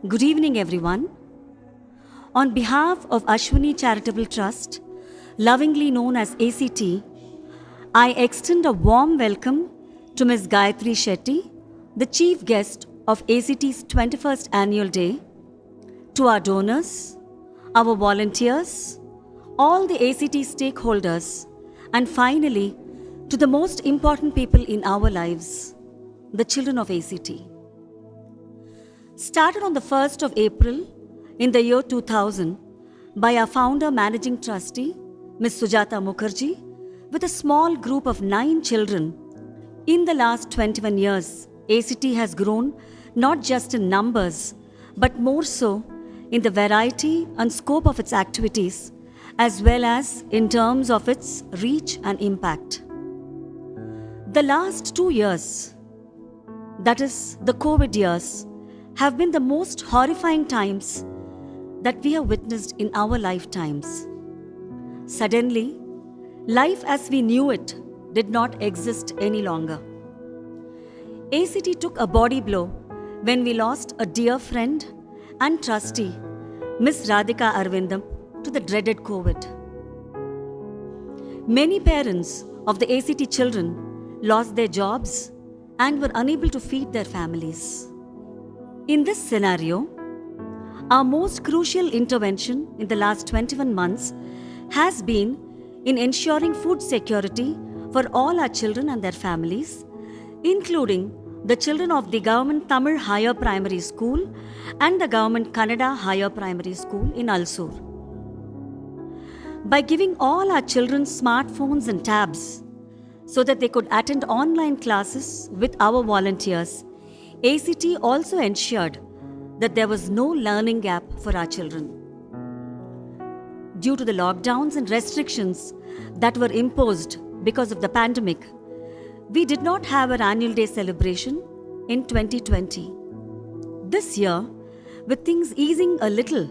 Good evening, everyone. On behalf of Ashwini Charitable Trust, lovingly known as ACT, I extend a warm welcome to Ms. Gayatri Shetty, the chief guest of ACT's 21st Annual Day, to our donors, our volunteers, all the ACT stakeholders, and finally, to the most important people in our lives, the children of ACT. Started on the 1st of April in the year 2000 by our founder managing trustee, Ms. Sujata Mukherjee, with a small group of 9 children. In the last 21 years, ACT has grown not just in numbers, but more so in the variety and scope of its activities, as well as in terms of its reach and impact. The last 2 years, that is the COVID years, have been the most horrifying times that we have witnessed in our lifetimes. Suddenly, life as we knew it did not exist any longer. ACT took a body blow when we lost a dear friend and trustee, Ms. Radhika Arvindam, to the dreaded COVID. Many parents of the ACT children lost their jobs and were unable to feed their families. In this scenario, our most crucial intervention in the last 21 months has been in ensuring food security for all our children and their families, including the children of the Government Tamil Higher Primary School and the Government Kannada Higher Primary School in Alsur. By giving all our children smartphones and tabs so that they could attend online classes with our volunteers, ACT also ensured that there was no learning gap for our children. Due to the lockdowns and restrictions that were imposed because of the pandemic, we did not have our annual day celebration in 2020. This year, with things easing a little,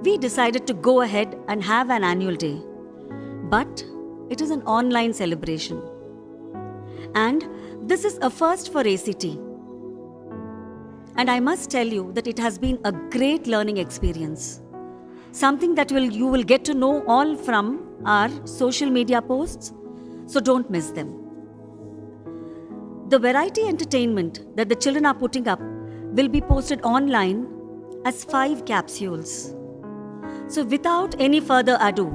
we decided to go ahead and have an annual day. But it is an online celebration. And this is a first for ACT. And I must tell you that it has been a great learning experience. Something that you will get to know all from our social media posts, so don't miss them. The variety entertainment that the children are putting up will be posted online as 5 capsules. So without any further ado,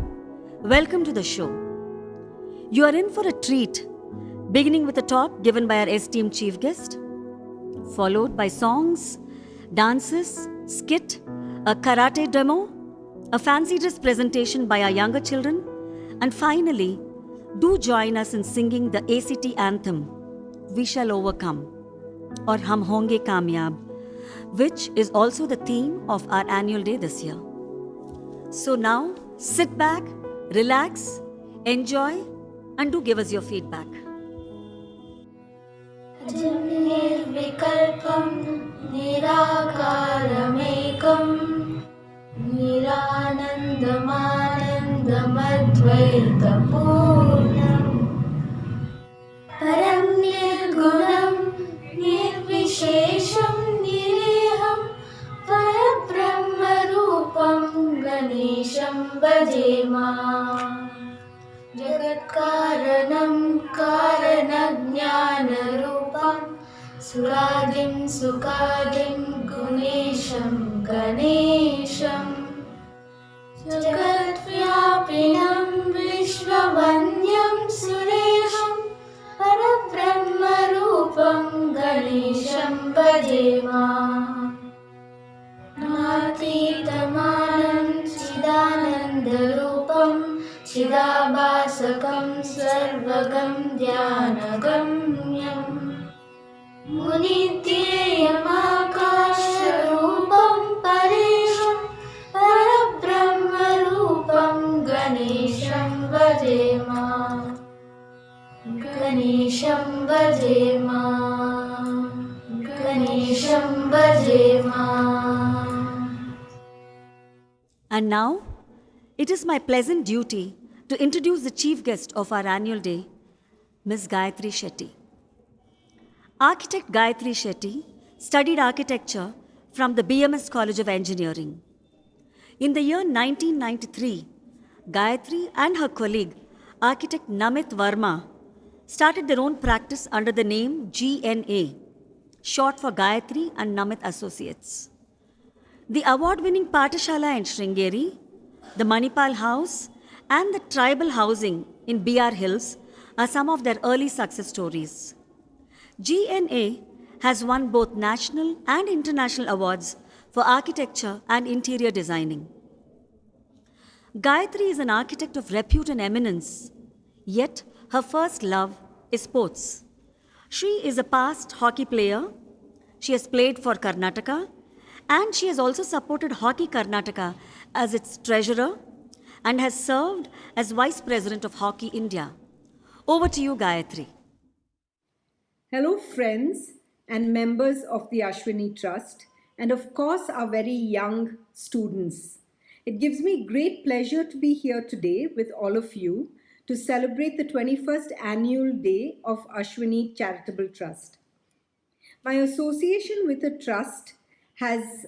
welcome to the show. You are in for a treat, beginning with a talk given by our esteemed chief guest, followed by songs, dances, skit, a karate demo, a fancy dress presentation by our younger children, and finally, do join us in singing the ACT anthem, We Shall Overcome, or Hum Honge Kamyab, which is also the theme of our annual day this year. So now, sit back, relax, enjoy, and do give us your feedback. निर्विकल्पं निराकारमेकं निरानन्दमानन्दमद्वैतपूर्णं परं निर्गुणं निर्विशेषं निरेहं परब्रह्मरूपं गणेशं भजेमा जगत्कारणं कारणज्ञानरूपं सुरादिं सुखादिं गुणेशं गणेशं जगद्व्यापिनं विश्ववन्द्यं सुरेशं परब्रह्मरूपं गणेशं भजेमा नातीतमानं चिदानन्दरूपं चिदाभासकं सर्वगं ध्यानगम्यं मुनिध्येयमाकाशरूपं परेशं परब्रह्मरूपं गणेशं भजेमा गणेशं भजेमा गणेशं भजेमा. And now, it is my pleasant duty to introduce the chief guest of our annual day, Ms. Gayatri Shetty. Architect Gayatri Shetty studied architecture from the BMS College of Engineering. In the year 1993, Gayatri and her colleague, architect Namit Verma, started their own practice under the name GNA, short for Gayatri and Namit Associates. The award-winning Patashala in Sringeri, the Manipal House, and the tribal housing in BR Hills are some of their early success stories. GNA has won both national and international awards for architecture and interior designing. Gayatri is an architect of repute and eminence, yet her first love is sports. She is a past hockey player. She has played for Karnataka and she has also supported Hockey Karnataka as its treasurer and has served as Vice President of Hockey India. Over to you, Gayatri. Hello, friends and members of the Ashwini Trust, and of course, our very young students. It gives me great pleasure to be here today with all of you to celebrate the 21st annual day of Ashwini Charitable Trust. My association with the trust has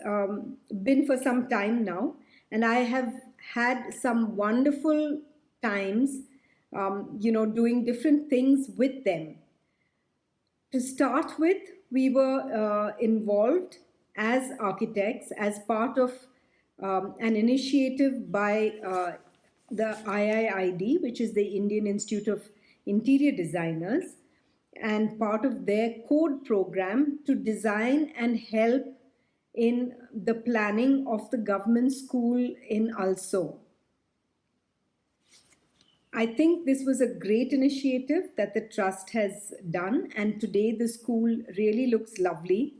been for some time now, and I have had some wonderful times, doing different things with them. To start with, we were involved as architects as part of an initiative by the IIID, which is the Indian Institute of Interior Designers, and part of their code program to design and help in the planning of the government school in Also. I think this was a great initiative that the trust has done, and today the school really looks lovely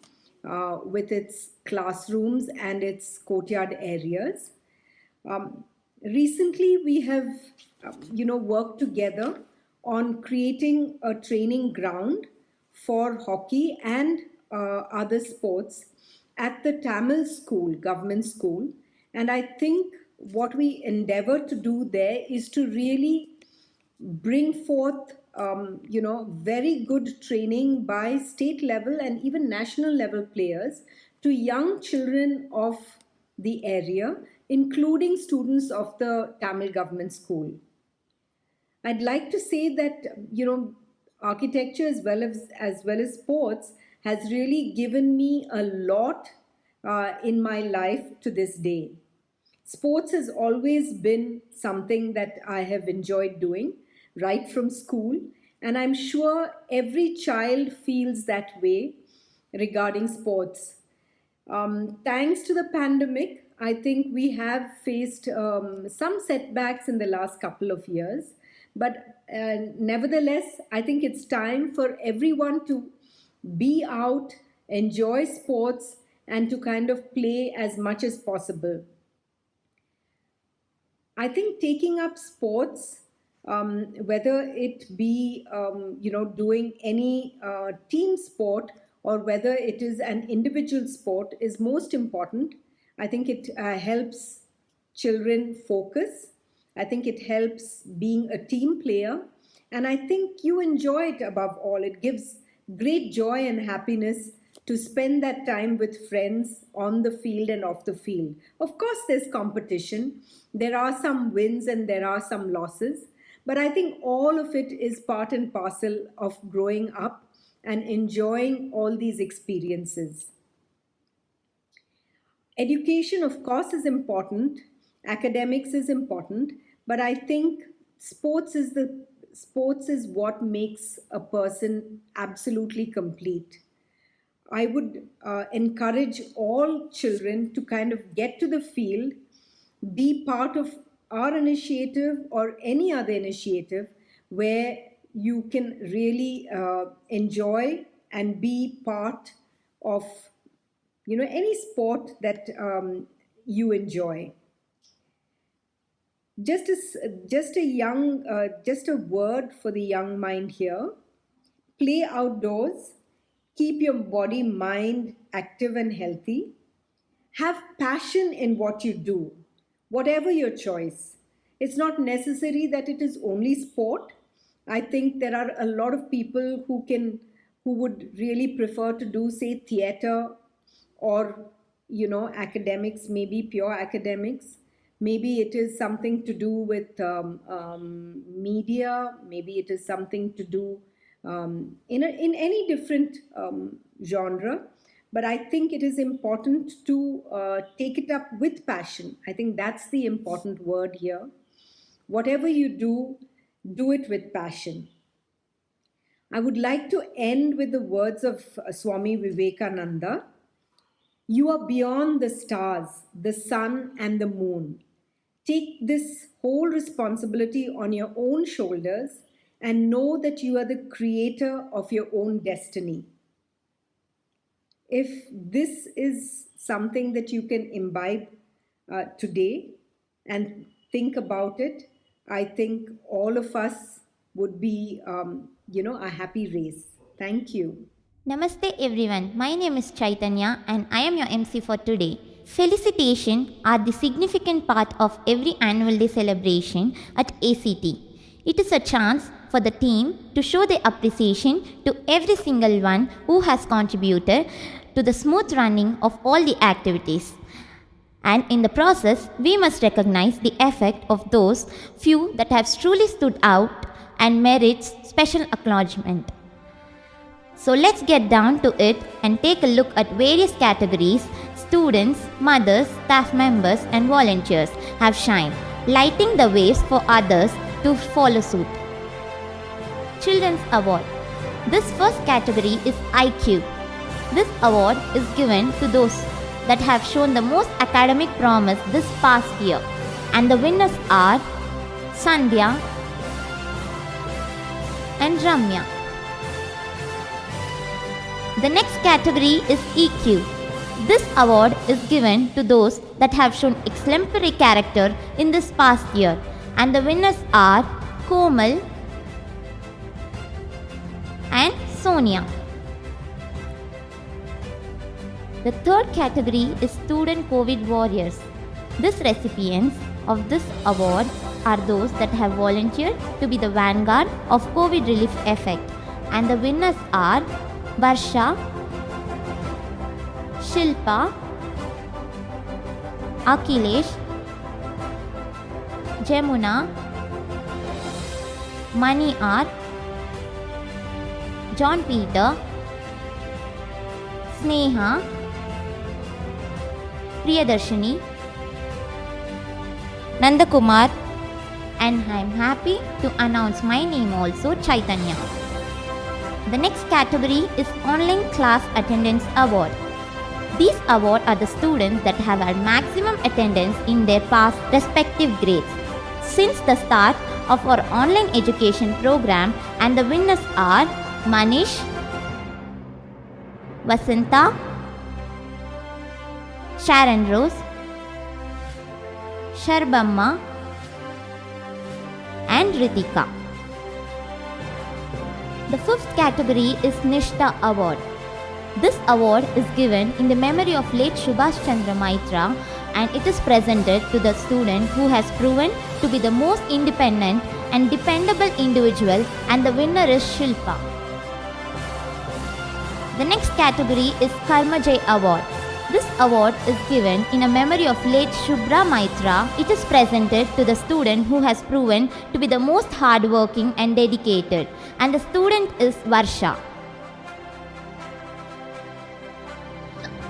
with its classrooms and its courtyard areas. Recently, we have, worked together on creating a training ground for hockey and other sports at the Tamil school, government school. And I think what we endeavor to do there is to really bring forth, very good training by state level and even national level players to young children of the area, including students of the Tamil government school. I'd like to say that, architecture as well as sports has really given me a lot in my life to this day. Sports has always been something that I have enjoyed doing right from school, and I'm sure every child feels that way regarding sports. Thanks to the pandemic, I think we have faced some setbacks in the last couple of years, but nevertheless, I think it's time for everyone to be out, enjoy sports, and to kind of play as much as possible. I think taking up sports, whether it be doing any team sport or whether it is an individual sport, is most important. I think it helps children focus. I think it helps being a team player, and I think you enjoy it above all. It gives great joy and happiness to spend that time with friends on the field and off the field. Of course, there's competition. There are some wins and there are some losses. But I think all of it is part and parcel of growing up and enjoying all these experiences. Education, of course, is important. Academics is important. But I think sports is what makes a person absolutely complete. I would encourage all children to kind of get to the field, be part of our initiative or any other initiative where you can really enjoy and be part of, any sport that you enjoy. Just a word for the young mind here: play outdoors, keep your body, mind active and healthy. Have passion in what you do, whatever your choice. It's not necessary that it is only sport. I think there are a lot of people who would really prefer to do, say, theater or academics, maybe pure academics. Maybe it is something to do with media. Maybe it is something to do in any different genre. But I think it is important to take it up with passion. I think that's the important word here. Whatever you do it with passion. I would like to end with the words of Swami Vivekananda. You are beyond the stars, the sun, and the moon. Take this whole responsibility on your own shoulders and know that you are the creator of your own destiny. If this is something that you can imbibe today and think about it, I think all of us would be, a happy race. Thank you. Namaste everyone, my name is Chaitanya and I am your MC for today. Felicitation are the significant part of every annual day celebration at ACT. It is a chance for the team to show their appreciation to every single one who has contributed to the smooth running of all the activities. And in the process, we must recognize the effect of those few that have truly stood out and merits special acknowledgement. So let's get down to it and take a look at various categories students, mothers, staff members and volunteers have shined, lighting the ways for others to follow suit. Children's Award. This first category is IQ. This award is given to those that have shown the most academic promise this past year, and the winners are Sandhya and Ramya. The next category is EQ. This award is given to those that have shown exemplary character in this past year, and the winners are Komal and Sonia. The third category is Student COVID Warriors. These recipients of this award are those that have volunteered to be the vanguard of COVID relief effort, and the winners are Varsha, Shilpa, Akhilesh, Jamuna, Mani R, John Peter, Sneha, Priyadarshini, Nandakumar, and I am happy to announce my name also, Chaitanya. The next category is Online Class Attendance Award. These awards are the students that have had maximum attendance in their past respective grades since the start of our online education program, and the winners are Manish, Vasanta, Sharon Rose, Sharbamma and Ritika. The fifth category is Nishta Award. This award is given in the memory of late Subhash Chandra Maitra, and it is presented to the student who has proven to be the most independent and dependable individual, and the winner is Shilpa. The next category is Karmajay Award. This award is given in a memory of late Shubhra Maitra. It is presented to the student who has proven to be the most hardworking and dedicated, and the student is Varsha.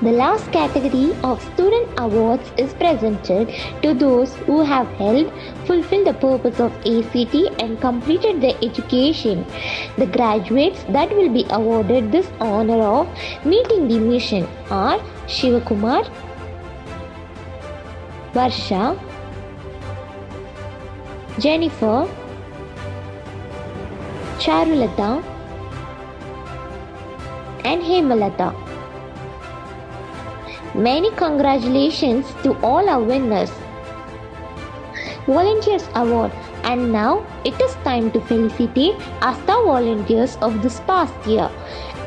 The last category of student awards is presented to those who have fulfilled the purpose of ACT and completed their education. The graduates that will be awarded this honor of meeting the mission are Shivakumar, Varsha, Jennifer, Charulata, and Hemalata. Many congratulations to all our winners. Volunteers Award, and now it is time to felicitate our star volunteers of this past year.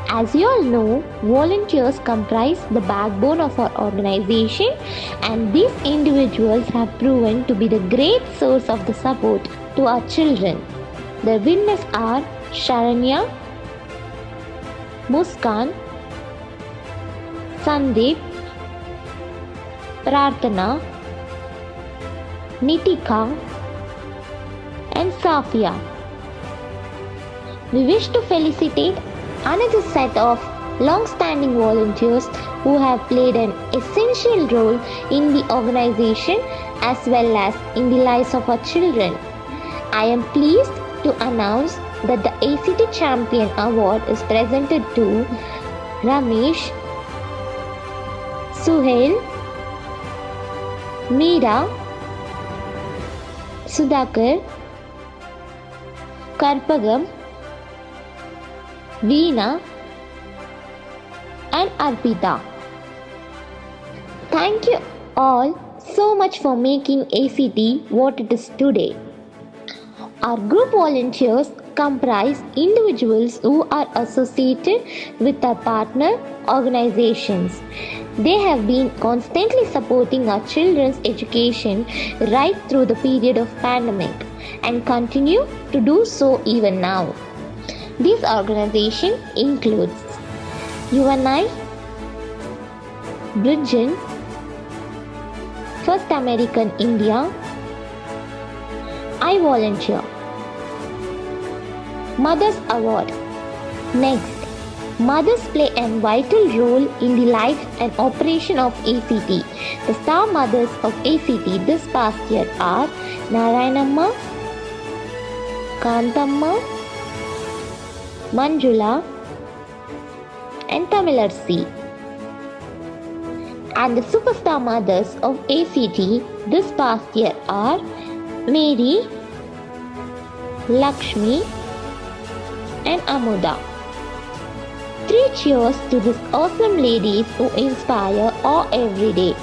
As you all know, volunteers comprise the backbone of our organization, and these individuals have proven to be the great source of the support to our children. The winners are Sharanya, Muskan, Sandeep, Prarthana, Nitika, and Safia. We wish to felicitate another set of long-standing volunteers who have played an essential role in the organization as well as in the lives of our children. I am pleased to announce that the ACT Champion Award is presented to Ramesh, Suhail, Meera, Sudhakar, Karpagam, Veena, and Arpita. Thank you all so much for making ACT what it is today. Our group volunteers comprise individuals who are associated with our partner organizations. They have been constantly supporting our children's education right through the period of pandemic and continue to do so even now. This organization includes UNI, Bridgen, First American India, I Volunteer, Mothers Award. Next, mothers play a vital role in the life and operation of ACT. The star mothers of ACT this past year are Narayanamma, Kantamma, Manjula, and Tamilarsi. And the superstar mothers of ACT this past year are Mary, Lakshmi, and Amuda. 3 cheers to these awesome ladies who inspire all every day.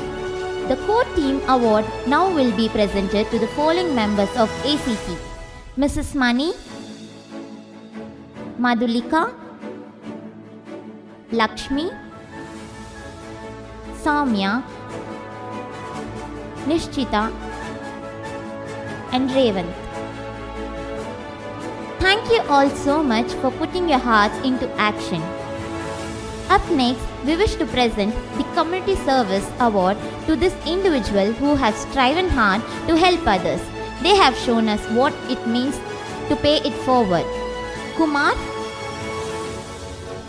The Core Team Award now will be presented to the following members of ACT: Mrs. Mani, Madhulika, Lakshmi, Samya, Nishchita, and Revant. Thank you all so much for putting your hearts into action. Up next, we wish to present the Community Service Award to this individual who has striven hard to help others. They have shown us what it means to pay it forward. Kumar,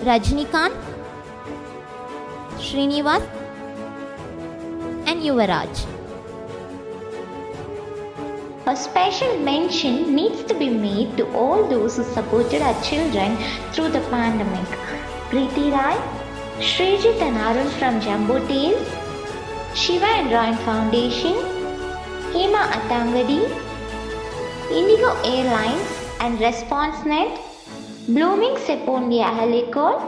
Rajnikant, Srinivas, and Yuvaraj. A special mention needs to be made to all those who supported our children through the pandemic. Preeti Rai, Srijit and Arun from Jumbo Tales, Shiva and Ryan Foundation, Hema Atangadi, Indigo Airlines and ResponseNet, Blooming Sepondia Helicol,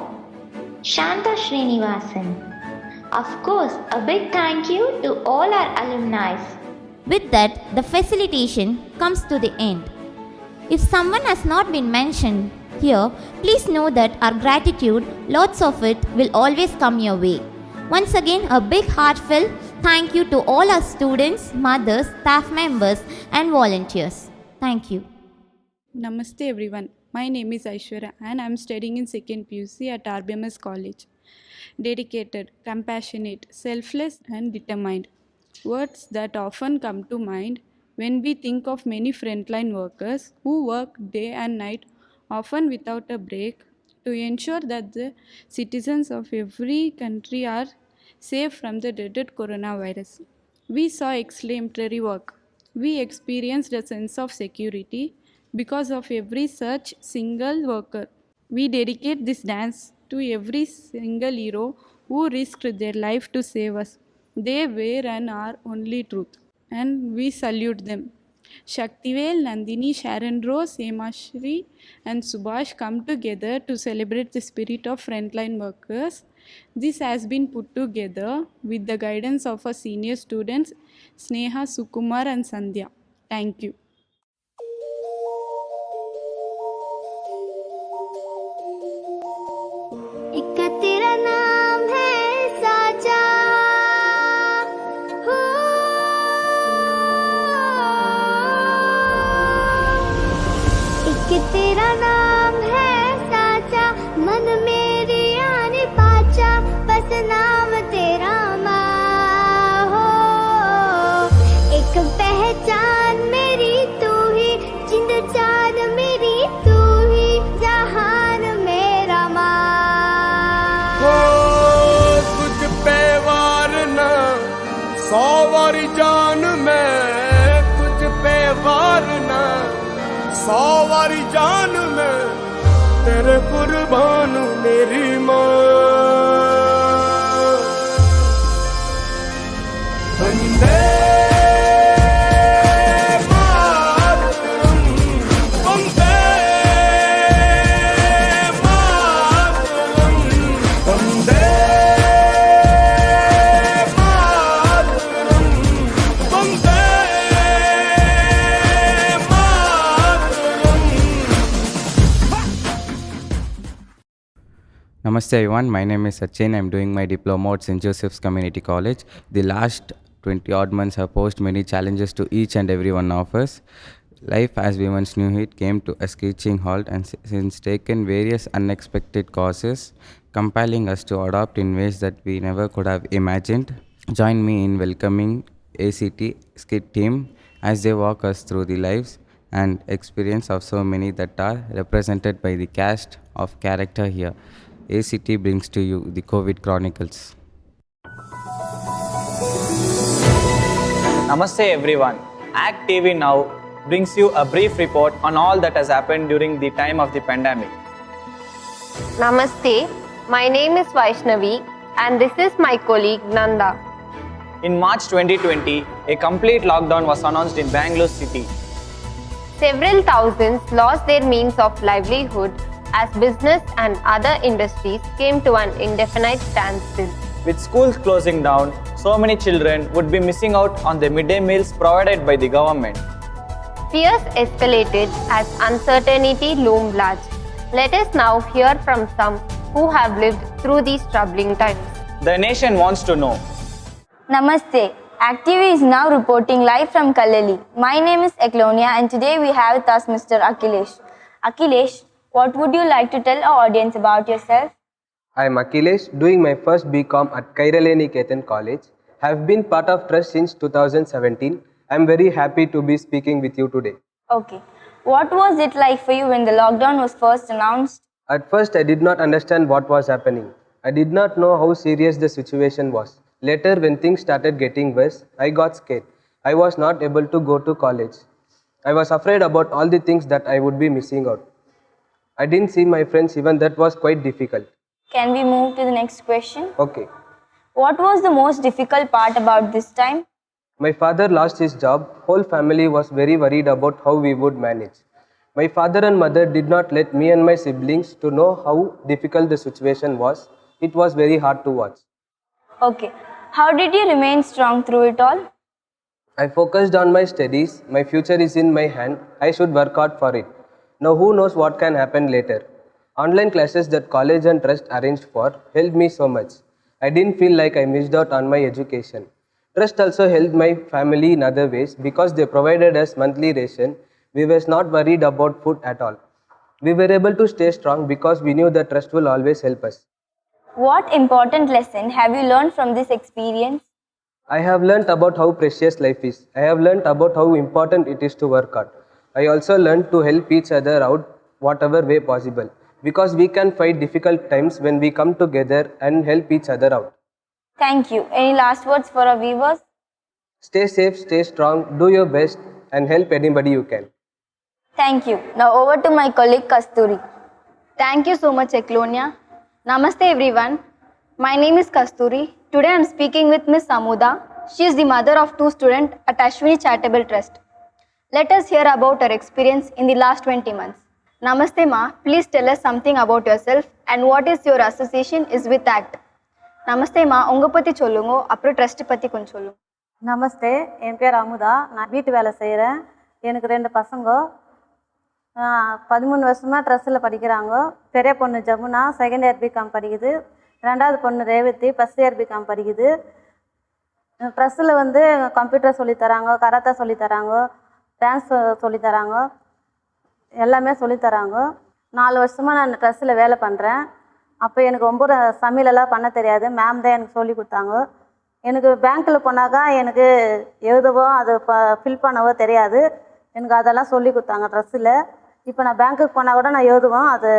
Shanta Srinivasan. Of course, a big thank you to all our alumni. With that, the facilitation comes to the end. If someone has not been mentioned here, please know that our gratitude, lots of it, will always come your way. Once again, a big heartfelt thank you to all our students, mothers, staff members, and volunteers. Thank you. Namaste everyone. My name is Aishwarya and I am studying in 2nd PUC at RBMS College. Dedicated, compassionate, selfless, and determined. Words that often come to mind when we think of many frontline workers who work day and night, often without a break, to ensure that the citizens of every country are safe from the dreaded coronavirus. We saw exemplary work. We experienced a sense of security because of every such single worker. We dedicate this dance to every single hero who risked their life to save us. They were and are only truth, and we salute them. Shaktivel, Nandini, Sharon Rose, Hemashri, and Subhash come together to celebrate the spirit of frontline workers. This has been put together with the guidance of our senior students, Sneha, Sukumar, and Sandhya. Thank you. तेरा नाम है साचा हो एक तेरा नाम है साचा मन मेरी आने पाचा बस नाम तेरा माँ हो 100 वारी जान मैं तुझ पे वार ना 100 वारी जान मैं तेरे कुर्बान मेरी माँ वंदे Namaste everyone, my name is Sachin. I'm doing my diploma at St. Joseph's Community College. The last 20 odd months have posed many challenges to each and every one of us. Life as we once knew it came to a screeching halt and since taken various unexpected courses, compelling us to adopt in ways that we never could have imagined. Join me in welcoming ACT SKIT team as they walk us through the lives and experience of so many that are represented by the cast of character here. ACT brings to you the COVID Chronicles. Namaste everyone. ACT TV now brings you a brief report on all that has happened during the time of the pandemic. Namaste. My name is Vaishnavi and this is my colleague Nanda. In March 2020, a complete lockdown was announced in Bangalore city. Several thousands lost their means of livelihood as business and other industries came to an indefinite standstill. With schools closing down, so many children would be missing out on the midday meals provided by the government. Fears escalated as uncertainty loomed large. Let us now hear from some who have lived through these troubling times. The nation wants to know. Namaste. ACT TV is now reporting live from Kallali. My name is Eklonia and today we have with us Mr. Akhilesh. Akhilesh, what would you like to tell our audience about yourself? I am Akhilesh, doing my first BCom at Kairaleni Ketan College. I have been part of Trust since 2017. I am very happy to be speaking with you today. Okay. What was it like for you when the lockdown was first announced? At first, I did not understand what was happening. I did not know how serious the situation was. Later, when things started getting worse, I got scared. I was not able to go to college. I was afraid about all the things that I would be missing out. I didn't see my friends, even that was quite difficult. Can we move to the next question? Okay. What was the most difficult part about this time? My father lost his job. Whole family was very worried about how we would manage. My father and mother did not let me and my siblings to know how difficult the situation was. It was very hard to watch. Okay. How did you remain strong through it all? I focused on my studies. My future is in my hand. I should work hard for it. Now who knows what can happen later. Online classes that college and Trust arranged for helped me so much. I didn't feel like I missed out on my education. Trust also helped my family in other ways because they provided us monthly ration. We were not worried about food at all. We were able to stay strong because we knew that Trust will always help us. What important lesson have you learned from this experience? I have learnt about how precious life is. I have learnt about how important it is to work hard. I also learned to help each other out whatever way possible because we can fight difficult times when we come together and help each other out. Thank you. Any last words for our viewers? Stay safe, stay strong, do your best and help anybody you can. Thank you. Now over to my colleague Kasturi. Thank you so much, Eklonia. Namaste everyone. My name is Kasturi. Today I am speaking with Miss Amuda. She is the mother of 2 students at Ashwini Charitable Trust. Let us hear about her experience in the last 20 months. Namaste Ma, please tell us something about yourself and what is your association is with ACT. Namaste Ma, unga patti sollungo, appo trust patti konjam sollunga. நமஸ்தே, என் பேர் அமுதா. நான் வீட்டு வேலை செய்கிறேன். எனக்கு 2 பசங்க. 13 வருஷமாக ட்ரஸ்ட்டில் படிக்கிறாங்க. பெரிய பொண்ணு ஜமுனா செகண்ட் இயர் பிகாம் படிக்குது. 2வது பொண்ணு ரேவதி ஃபஸ்ட் இயர் பிகாம் படிக்குது. ட்ரஸ்ட்டில் வந்து கம்ப்யூட்டர் சொல்லித்தராங்க, கராத்தா சொல்லித்தராங்க, டான்ஸ் சொல்லித்தராங்க, எல்லாமே சொல்லித்தராங்க. 4 வருஷமாக நான் ட்ரஸ்ட்டில் வேலை பண்ணுறேன். அப்போ எனக்கு ரொம்ப சமையலெல்லாம் பண்ண தெரியாது. மேம் தான் எனக்கு சொல்லி கொடுத்தாங்க. எனக்கு பேங்க்கில் போனாக்கா எனக்கு எழுதவோ அது ஃபில் பண்ணவோ தெரியாது. எனக்கு அதெல்லாம் சொல்லி கொடுத்தாங்க ட்ரெஸ்ஸில். இப்போ நான் பேங்க்குக்கு போனால் கூட நான் எழுதுவோம், அது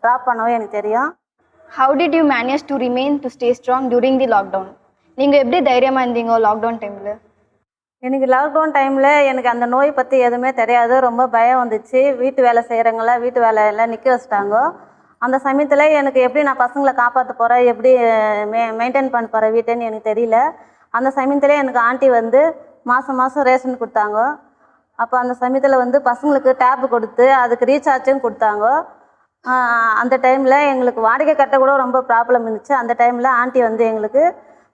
ட்ராப் பண்ணவும் எனக்கு தெரியும். How did you manage to remain to stay strong during the lockdown? நீங்கள் எப்படி தைரியமாக இருந்தீங்க லாக்டவுன் டைமில்? எனக்கு லாக்டவுன் டைமில் எனக்கு அந்த நோய் பற்றி எதுவுமே தெரியாது. ரொம்ப பயம் வந்துச்சு. வீட்டு வேலை செய்கிறவங்கள வீட்டு வேலையெல்லாம் நிற்க வச்சிட்டாங்க. அந்த சமயத்தில் எனக்கு எப்படி நான் பசங்களை காப்பாற்ற போகிறேன், எப்படி மெயின்டைன் பண்ண போகிறேன் வீட்டுன்னு எனக்கு தெரியல. அந்த சமயத்தில் எனக்கு ஆண்டி வந்து மாதம் மாதம் ரேஷன் கொடுத்தாங்க. அப்போ அந்த சமயத்தில் வந்து பசங்களுக்கு டேப்பு கொடுத்து அதுக்கு ரீசார்ஜும் கொடுத்தாங்க. அந்த டைமில் எங்களுக்கு வாடகை கட்ட கூட ரொம்ப ப்ராப்ளம் இருந்துச்சு. அந்த டைமில் ஆண்டி வந்து எங்களுக்கு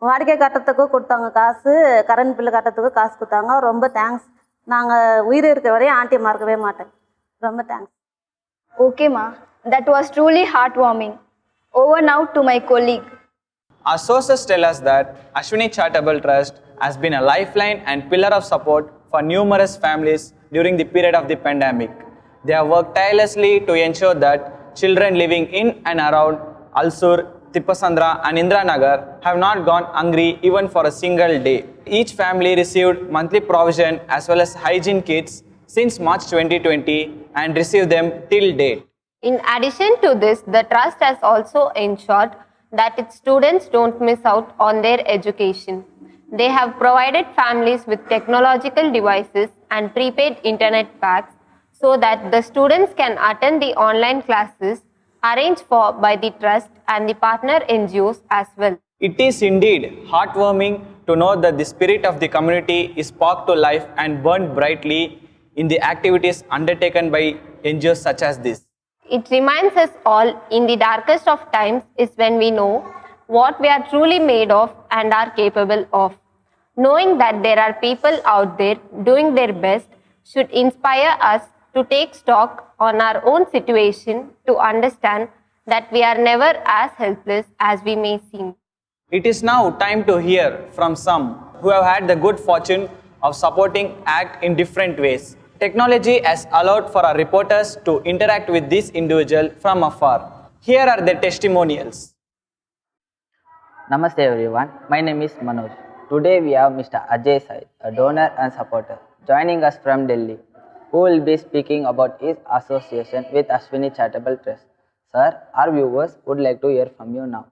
வாடகை கட்டத்துக்கும் கொடுத்தாங்க காசு, கரண்ட் பில்லு கட்டத்துக்கும் காசு கொடுத்தாங்க. ரொம்ப தேங்க்ஸ். நாங்கள் உயிர் இருக்கிற வரையும் ஆண்டி மறக்கவே மாட்டேன். ரொம்ப தேங்க்ஸ். ஓகேம்மா, that was truly heartwarming. Over now to my colleague. Our sources tell us that Ashwini Charitable Trust has been a lifeline and pillar of support for numerous families during the period of the pandemic. They have worked tirelessly to ensure that children living in and around Alsur, Tippasandra and Indranagar have not gone hungry even for a single day. Each family received monthly provision as well as hygiene kits since March 2020 and received them till date. In addition to this, the trust has also ensured that its students don't miss out on their education. They have provided families with technological devices and prepaid internet packs so that the students can attend the online classes arranged for by the trust and the partner NGOs as well. It is indeed heartwarming to know that the spirit of the community is sparked to life and burned brightly in the activities undertaken by NGOs such as this. It reminds us all in the darkest of times is when we know what we are truly made of and are capable of. Knowing that there are people out there doing their best should inspire us to take stock on our own situation to understand that we are never as helpless as we may seem. It is now time to hear from some who have had the good fortune of supporting ACT in different ways. Technology has allowed for our reporters to interact with this individual from afar. Here are their testimonials. Namaste everyone, my name is Manoj. Today we have Mr. Ajay Sai, a donor and supporter, joining us from Delhi, who will be speaking about his association with Ashwini Charitable Trust. Sir, our viewers would like to hear from you now.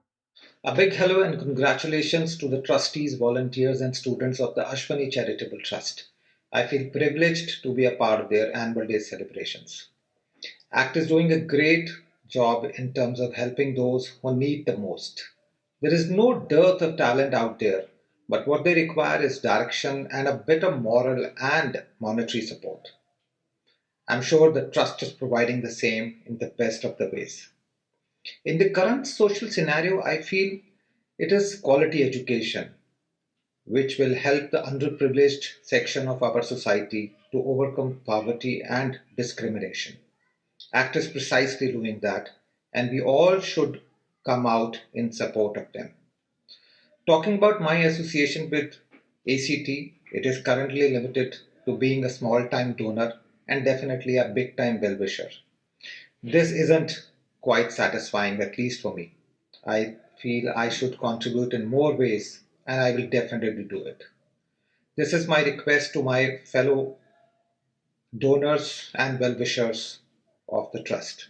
A big hello and congratulations to the trustees, volunteers and students of the Ashwini Charitable Trust. I feel privileged to be a part of their annual day celebrations. ACT is doing a great job in terms of helping those who need the most. There is no dearth of talent out there, but what they require is direction and a bit of moral and monetary support. I'm sure the trust is providing the same in the best of the ways. In the current social scenario, I feel it is quality education which will help the underprivileged section of our society to overcome poverty and discrimination. ACT is precisely doing that, and we all should come out in support of them. Talking about my association with ACT, it is currently limited to being a small-time donor and definitely a big-time well-wisher. This isn't quite satisfying, at least for me. I feel I should contribute in more ways, and I will definitely do it. This is my request to my fellow donors and well-wishers of the trust.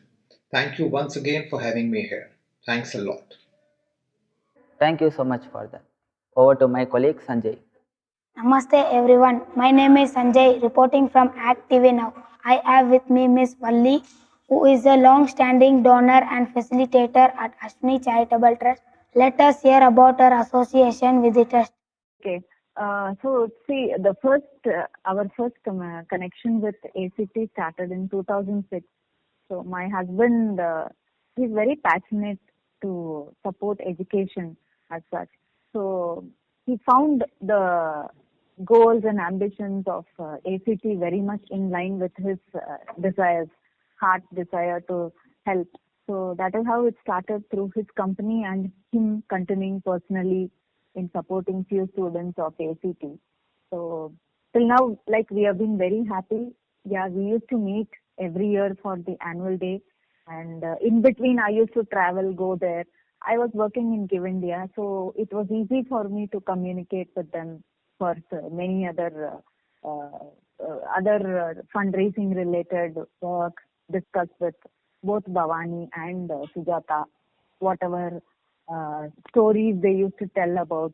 Thank you once again for having me here. Thanks a lot. Thank you so much for that. Over to my colleague Sanjay. Namaste everyone. My name is Sanjay, reporting from ACT TV Now. I have with me Miss Valli, who is a long-standing donor and facilitator at Ashwini Charitable Trust. Let us hear about our association with the trust. Okay. So see, our first connection with ACT started in 2006. So my husband, he's very passionate to support education as such. So he found the goals and ambitions of ACT very much in line with his desires, heart desire to help. So that is how it started through his company and him continuing personally in supporting few students of ACT. So till now, like we have been very happy. Yeah, we used to meet every year for the annual day, and in between I used to travel, go there. I was working in Give India, so it was easy for me to communicate with them for many other fundraising related work, discuss with both Bhavani and Sujata, whatever stories they used to tell about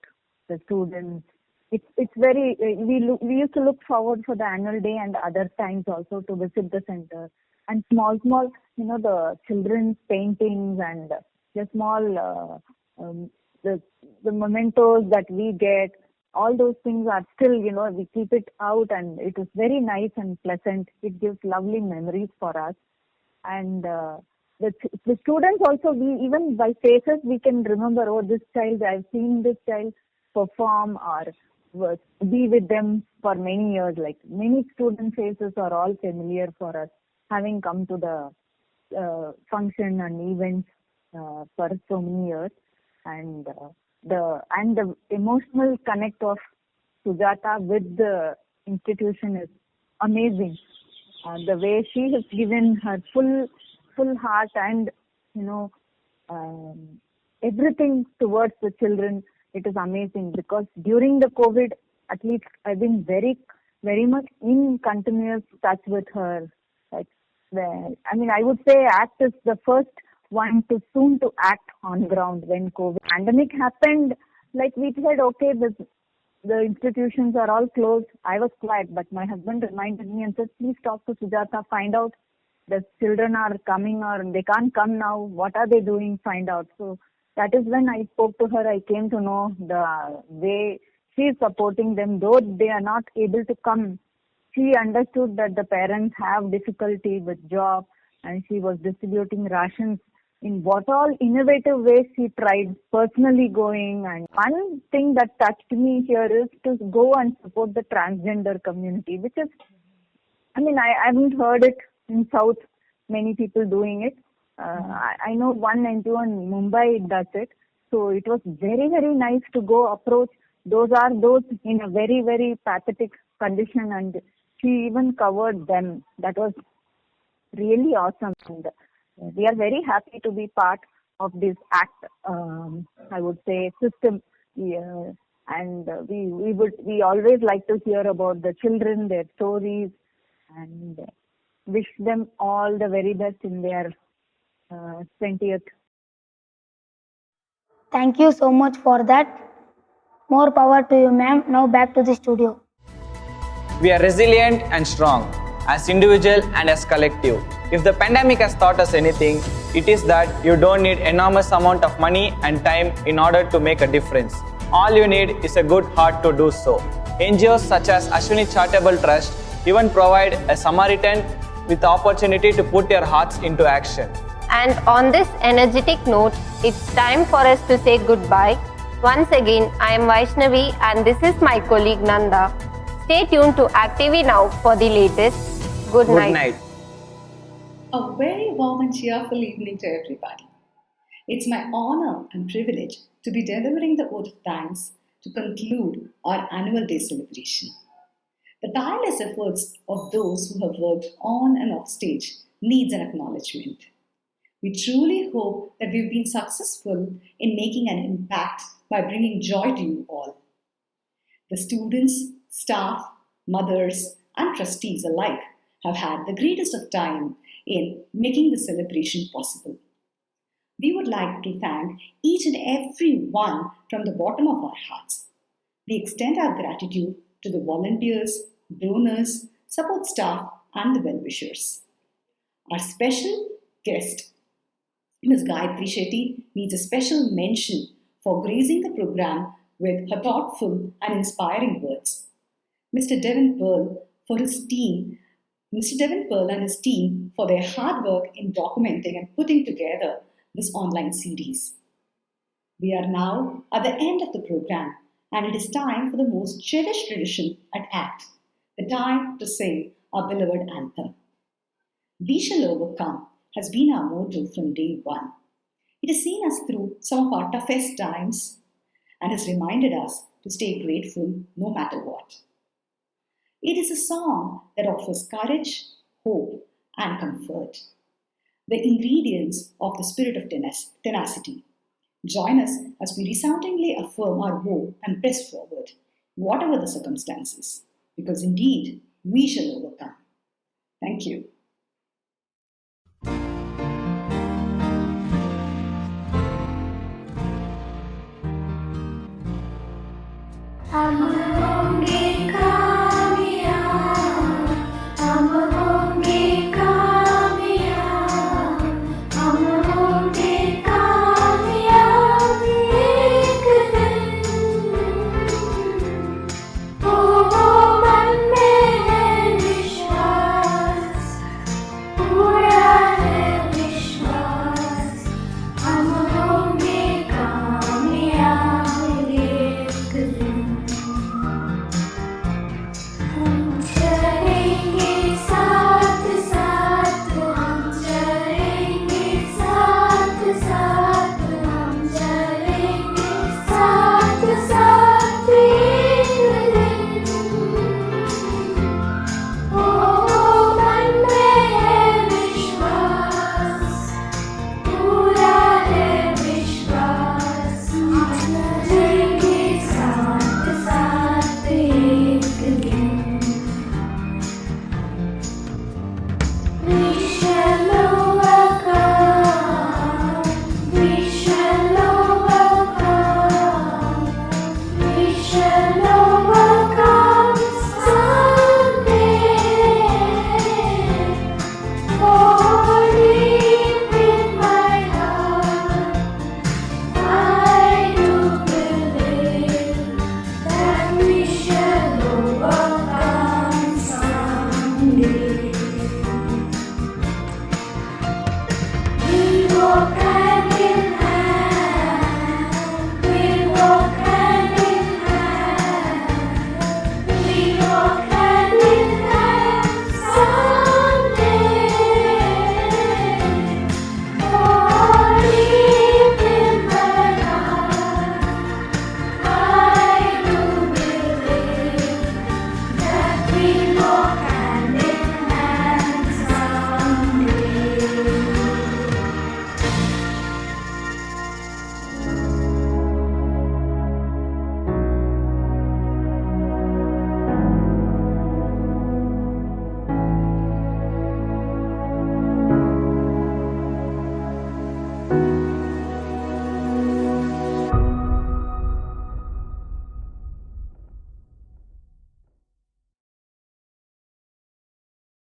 the students. It's very we used to look forward for the annual day and other times also to visit the center, and small the children's paintings and the small the mementos that we get. All those things are still, we keep it out, and it is very nice and pleasant. It gives lovely memories for us. And the students also, we even by faces we can remember, oh, this child, I've seen this child perform or be with them for many years. Like many student faces are all familiar for us, having come to the function and events for so many years. And the emotional connect of Sujata with the institution is amazing. The way she has given her full heart and everything towards the children, it is amazing. Because during the COVID, at least I've been very much in continuous touch with her. Like, I would say ACT is the first one to act on ground. When COVID pandemic happened, like we said, okay, the institutions are all closed. I was quiet, but my husband reminded me and said, please talk to Sujata, find out the children are coming or they can't come now. What are they doing? Find out. So that is when I spoke to her. I came to know the way she is supporting them, though they are not able to come. She understood that the parents have difficulty with job, and she was distributing rations in what all innovative ways she tried, personally going. And one thing that touched me here is to go and support the transgender community, which is, I haven't heard it in South, many people doing it. I know one NGO in Mumbai does it. So it was very, very nice to go approach. Those in a very, very pathetic condition, and she even covered them. That was really awesome. And we are very happy to be part of this ACT, I would say, system. Yeah. And we always like to hear about the children, their stories, and wish them all the very best in their 20th. Thank you so much for that. More power to you, ma'am. Now back to the studio. We are resilient and strong as individual and as collective. If the pandemic has taught us anything, it is that you don't need enormous amount of money and time in order to make a difference. All you need is a good heart to do so. NGOs such as Ashwini Charitable Trust even provide a Samaritan with the opportunity to put your hearts into action. And on this energetic note, it's time for us to say goodbye. Once again, I am Vaishnavi and this is my colleague Nanda. Stay tuned to ACT TV now for the latest. Good night. A very warm and cheerful evening to everybody. It's my honor and privilege to be delivering the vote of thanks to conclude our annual day celebration. The tireless efforts of those who have worked on and off stage needs an acknowledgement. We truly hope that we've been successful in making an impact by bringing joy to you all. The students, staff, mothers, and trustees alike have had the greatest of time in making the celebration possible. We would like to thank each and every one from the bottom of our hearts. We extend our gratitude to the volunteers, donors, support staff, and the well-wishers. Our special guest, Ms. Gayatri Shetty, needs a special mention for gracing the program with her thoughtful and inspiring words. Mr. Devin Pearl and his team for their hard work in documenting and putting together this online series. We are now at the end of the program, and it is time for the most cherished tradition at ACT, the time to sing our beloved anthem. We Shall Overcome has been our motto from day one. It has seen us through some of our toughest times and has reminded us to stay grateful no matter what. It is a song that offers courage, hope, and comfort, the ingredients of the spirit of tenacity. Join us as we resoundingly affirm our hope and press forward, whatever the circumstances, because indeed we shall overcome. Thank you. हम होंगे